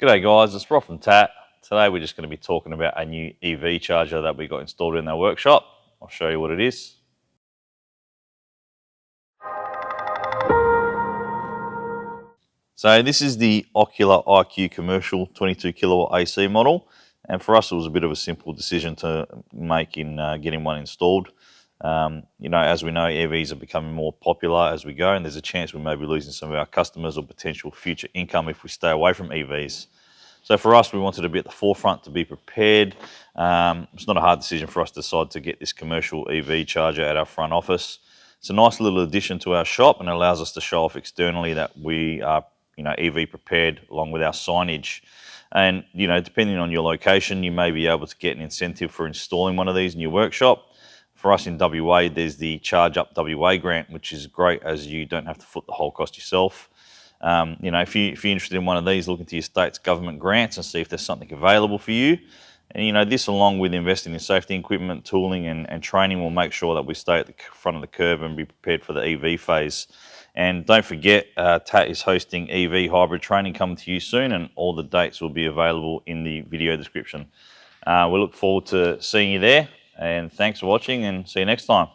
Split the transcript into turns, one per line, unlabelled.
G'day guys, it's Rob from TAT. Today we're just going to be talking about a new EV charger that we got installed in our workshop. I'll show you what it is. So this is the Ocular IQ Commercial 22 kilowatt AC model, and for us it was a bit of a simple decision to make in getting one installed. As we know, EVs are becoming more popular as we go, and there's a chance we may be losing some of our customers or potential future income if we stay away from EVs. So for us, we wanted to be at the forefront to be prepared. It's not a hard decision for us to decide to get this commercial EV charger at our front office. It's a nice little addition to our shop and allows us to show off externally that we are, EV prepared along with our signage. And, depending on your location, you may be able to get an incentive for installing one of these in your workshop. For us in WA, there's the Charge Up WA grant, which is great as you don't have to foot the whole cost yourself. If you're interested in one of these, look into your state's government grants and see if there's something available for you. And this, along with investing in safety equipment, tooling and training, will make sure that we stay at the front of the curve and be prepared for the EV phase. And don't forget, TAT is hosting EV hybrid training coming to you soon, and all the dates will be available in the video description. We look forward to seeing you there, and thanks for watching, and see you next time.